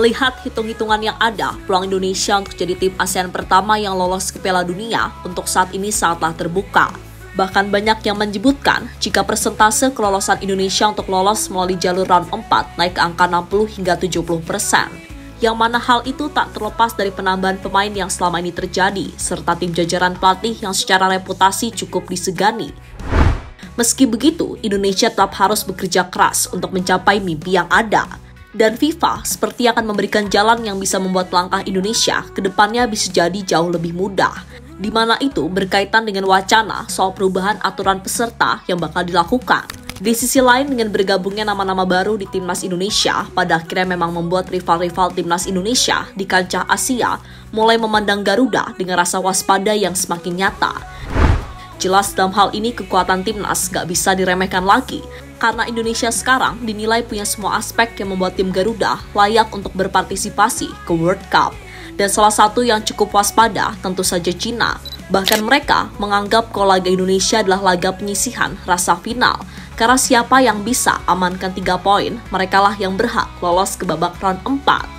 Melihat hitung-hitungan yang ada, peluang Indonesia untuk jadi tim ASEAN pertama yang lolos ke Piala Dunia untuk saat ini sangatlah terbuka. Bahkan banyak yang menyebutkan jika persentase kelolosan Indonesia untuk lolos melalui jalur round 4 naik ke angka 60 hingga 70%. Yang mana hal itu tak terlepas dari penambahan pemain yang selama ini terjadi, serta tim jajaran pelatih yang secara reputasi cukup disegani. Meski begitu, Indonesia tetap harus bekerja keras untuk mencapai mimpi yang ada. Dan FIFA seperti akan memberikan jalan yang bisa membuat langkah Indonesia ke depannya bisa jadi jauh lebih mudah. Di mana itu berkaitan dengan wacana soal perubahan aturan peserta yang bakal dilakukan. Di sisi lain, dengan bergabungnya nama-nama baru di Timnas Indonesia, pada akhirnya memang membuat rival-rival Timnas Indonesia di kancah Asia mulai memandang Garuda dengan rasa waspada yang semakin nyata. Jelas dalam hal ini kekuatan Timnas gak bisa diremehkan lagi, karena Indonesia sekarang dinilai punya semua aspek yang membuat tim Garuda layak untuk berpartisipasi ke World Cup. Dan salah satu yang cukup waspada tentu saja Cina. Bahkan mereka menganggap kalau laga Indonesia adalah laga penyisihan rasa final. Karena siapa yang bisa amankan 3 poin, merekalah yang berhak lolos ke babak round 4.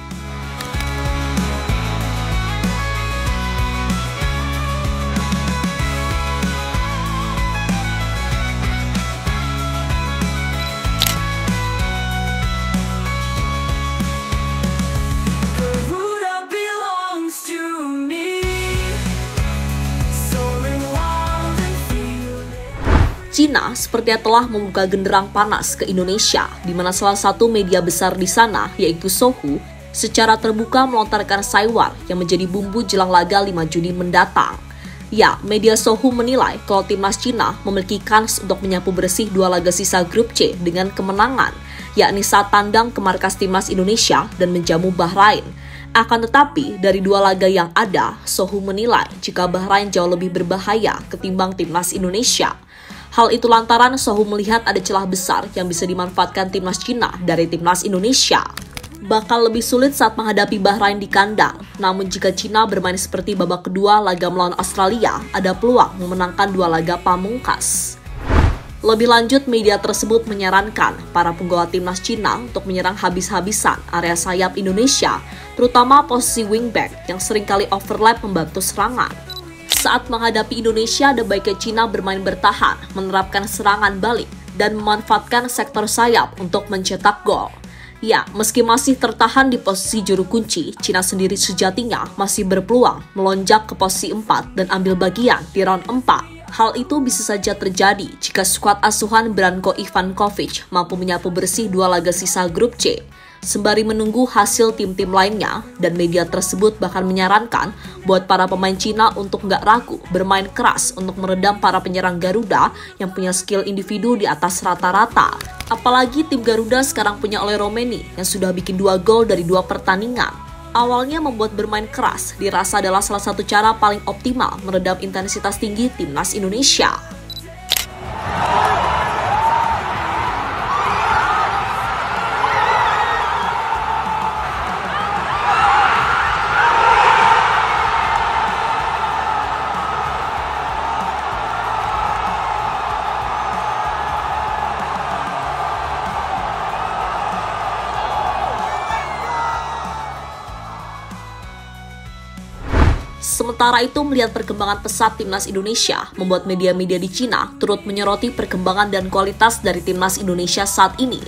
Cina sepertinya telah membuka genderang panas ke Indonesia, di mana salah satu media besar di sana, yaitu Sohu, secara terbuka melontarkan Saiwar yang menjadi bumbu jelang laga 5 Juni mendatang. Ya, media Sohu menilai kalau timnas Cina memiliki kans untuk menyapu bersih 2 laga sisa grup C dengan kemenangan, yakni saat tandang ke markas timnas Indonesia dan menjamu Bahrain. Akan tetapi, dari 2 laga yang ada, Sohu menilai jika Bahrain jauh lebih berbahaya ketimbang timnas Indonesia. Hal itu lantaran Sohu melihat ada celah besar yang bisa dimanfaatkan timnas Cina dari timnas Indonesia. Bakal lebih sulit saat menghadapi Bahrain di kandang, namun jika Cina bermain seperti babak kedua laga melawan Australia, ada peluang memenangkan 2 laga pamungkas. Lebih lanjut, media tersebut menyarankan para penggawa timnas Cina untuk menyerang habis-habisan area sayap Indonesia, terutama posisi wingback yang seringkali overlap membantu serangan. Saat menghadapi Indonesia, ada baiknya Cina bermain bertahan, menerapkan serangan balik, dan memanfaatkan sektor sayap untuk mencetak gol. Ya, meski masih tertahan di posisi juru kunci, Cina sendiri sejatinya masih berpeluang melonjak ke posisi 4 dan ambil bagian di round 4. Hal itu bisa saja terjadi jika skuad asuhan Branko Ivankovic mampu menyapu bersih 2 laga sisa grup C. Sembari menunggu hasil tim-tim lainnya, dan media tersebut bahkan menyarankan buat para pemain Cina untuk nggak ragu bermain keras untuk meredam para penyerang Garuda yang punya skill individu di atas rata-rata. Apalagi tim Garuda sekarang punya Ole Romeni yang sudah bikin 2 gol dari 2 pertandingan. Awalnya membuat bermain keras dirasa adalah salah satu cara paling optimal meredam intensitas tinggi timnas Indonesia. Sementara itu, melihat perkembangan pesat timnas Indonesia, membuat media-media di Cina turut menyoroti perkembangan dan kualitas dari timnas Indonesia saat ini.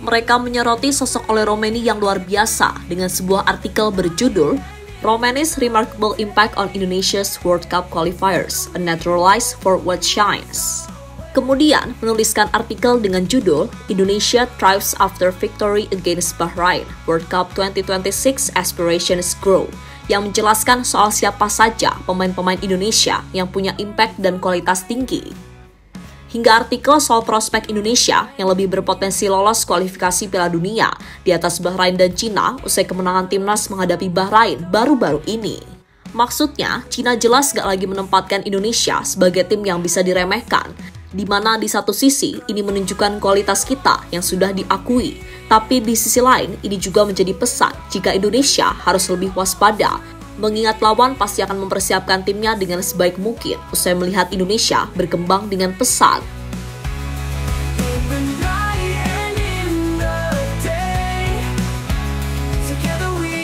Mereka menyoroti sosok Ole Romeni yang luar biasa dengan sebuah artikel berjudul Romeni's Remarkable Impact on Indonesia's World Cup Qualifiers, a Naturalized for What Shines. Kemudian menuliskan artikel dengan judul Indonesia Thrives After Victory Against Bahrain, World Cup 2026 Aspirations Grow, yang menjelaskan soal siapa saja pemain-pemain Indonesia yang punya impact dan kualitas tinggi. Hingga artikel soal prospek Indonesia yang lebih berpotensi lolos kualifikasi Piala Dunia di atas Bahrain dan Cina usai kemenangan timnas menghadapi Bahrain baru-baru ini. Maksudnya, Cina jelas gak lagi menempatkan Indonesia sebagai tim yang bisa diremehkan, di mana di satu sisi ini menunjukkan kualitas kita yang sudah diakui, tapi di sisi lain ini juga menjadi pesan jika Indonesia harus lebih waspada, mengingat lawan pasti akan mempersiapkan timnya dengan sebaik mungkin usai melihat Indonesia berkembang dengan pesat. Together we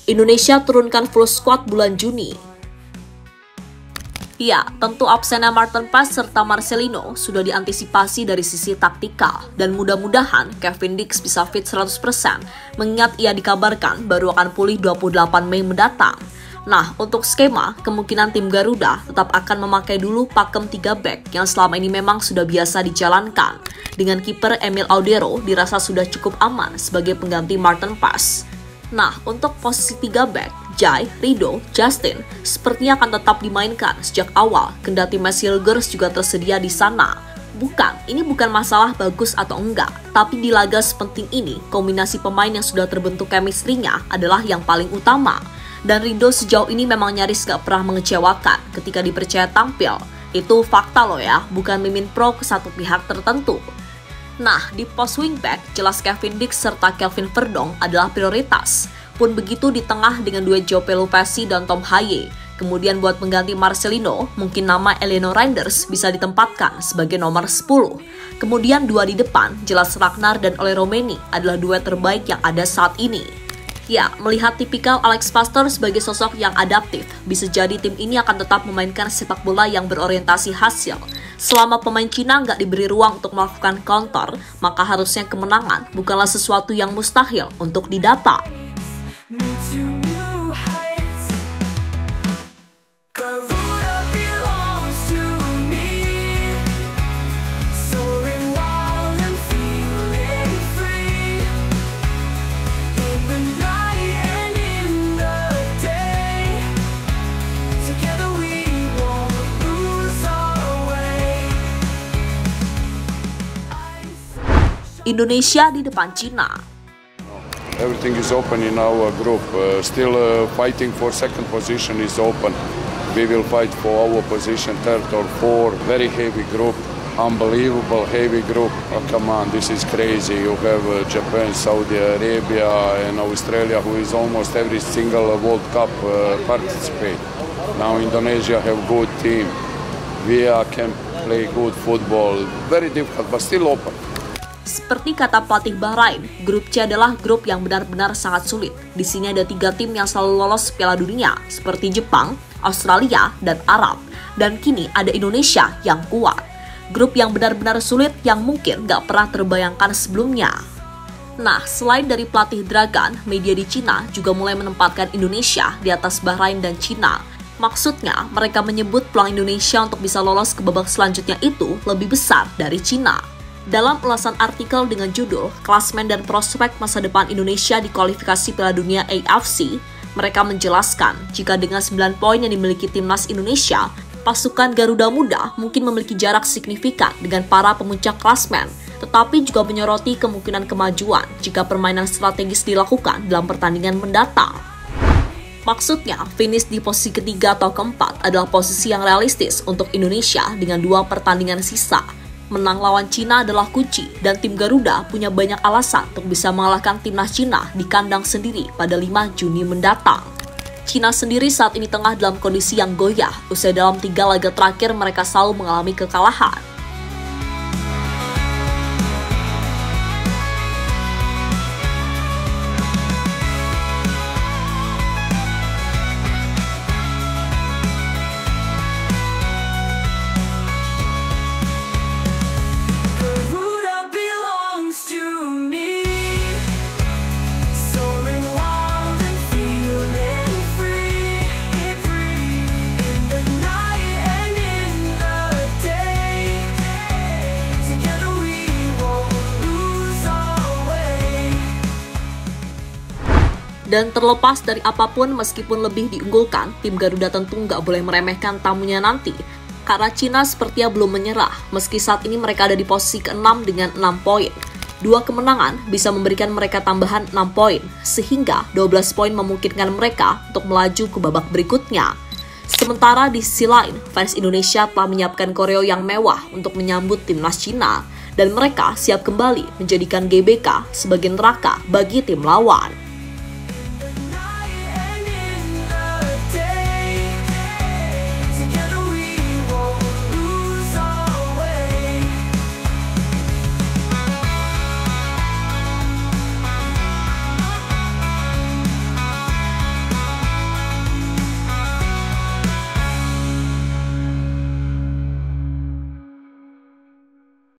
Indonesia turunkan full squad bulan Juni. Ya, tentu absennya Martin Paes serta Marcelino sudah diantisipasi dari sisi taktikal dan mudah-mudahan Kevin Dix bisa fit 100% mengingat ia dikabarkan baru akan pulih 28 Mei mendatang. Nah, untuk skema, kemungkinan tim Garuda tetap akan memakai dulu pakem 3 back yang selama ini memang sudah biasa dijalankan. Dengan kiper Emil Audero dirasa sudah cukup aman sebagai pengganti Martin Paes. Nah, untuk posisi 3 back, Jai, Rido, Justin sepertinya akan tetap dimainkan sejak awal, kendati Messilgers juga tersedia di sana. Ini bukan masalah bagus atau enggak, tapi di laga sepenting ini, kombinasi pemain yang sudah terbentuk chemistry-nya adalah yang paling utama. Dan Rido sejauh ini memang nyaris gak pernah mengecewakan ketika dipercaya tampil. Itu fakta loh ya, bukan mimin pro ke satu pihak tertentu. Nah, di pos wingback, jelas Kevin Dix serta Kelvin Verdong adalah prioritas. Pun begitu di tengah dengan duet Joe Pelupessy dan Tom Haye. Kemudian buat pengganti Marcelino, mungkin nama Eleno Reinders bisa ditempatkan sebagai nomor 10. Kemudian dua di depan, jelas Ragnar dan Ole Romeni adalah duet terbaik yang ada saat ini. Ya, melihat tipikal Alex Pastor sebagai sosok yang adaptif, bisa jadi tim ini akan tetap memainkan sepak bola yang berorientasi hasil. Selama pemain Cina nggak diberi ruang untuk melakukan counter, maka harusnya kemenangan bukanlah sesuatu yang mustahil untuk didapat. Indonesia di depan Cina. Everything is open in our group. Still fighting for second position is open. We will fight for our position, third or fourth. Very heavy group, unbelievable heavy group. Oh, come on, this is crazy. You have Japan, Saudi Arabia, and Australia, who is almost every single World Cup participate. Now Indonesia have good team. We can play good football. Very difficult, but still open. Seperti kata pelatih Bahrain, grup C adalah grup yang benar-benar sangat sulit. Di sini ada 3 tim yang selalu lolos Piala Dunia, seperti Jepang, Australia, dan Arab. Dan kini ada Indonesia yang kuat. Grup yang benar-benar sulit yang mungkin gak pernah terbayangkan sebelumnya. Nah, selain dari pelatih Dragan, media di Cina juga mulai menempatkan Indonesia di atas Bahrain dan Cina. Maksudnya, mereka menyebut peluang Indonesia untuk bisa lolos ke babak selanjutnya itu lebih besar dari Cina. Dalam ulasan artikel dengan judul Klasmen dan Prospek Masa Depan Indonesia di Kualifikasi Piala Dunia AFC, mereka menjelaskan jika dengan 9 poin yang dimiliki timnas Indonesia, pasukan Garuda Muda mungkin memiliki jarak signifikan dengan para pemuncak klasmen, tetapi juga menyoroti kemungkinan kemajuan jika permainan strategis dilakukan dalam pertandingan mendatang. Maksudnya, finish di posisi ketiga atau keempat adalah posisi yang realistis untuk Indonesia dengan 2 pertandingan sisa. Menang lawan Cina adalah kunci dan tim Garuda punya banyak alasan untuk bisa mengalahkan timnas Cina di kandang sendiri pada 5 Juni mendatang. Cina sendiri saat ini tengah dalam kondisi yang goyah, usai dalam 3 laga terakhir mereka selalu mengalami kekalahan. Dan terlepas dari apapun, meskipun lebih diunggulkan, tim Garuda tentu nggak boleh meremehkan tamunya nanti. Karena Cina sepertinya belum menyerah, meski saat ini mereka ada di posisi ke-6 dengan 6 poin. 2 kemenangan bisa memberikan mereka tambahan 6 poin, sehingga 12 poin memungkinkan mereka untuk melaju ke babak berikutnya. Sementara di sisi lain, fans Indonesia telah menyiapkan koreo yang mewah untuk menyambut timnas Cina, dan mereka siap kembali menjadikan GBK sebagai neraka bagi tim lawan.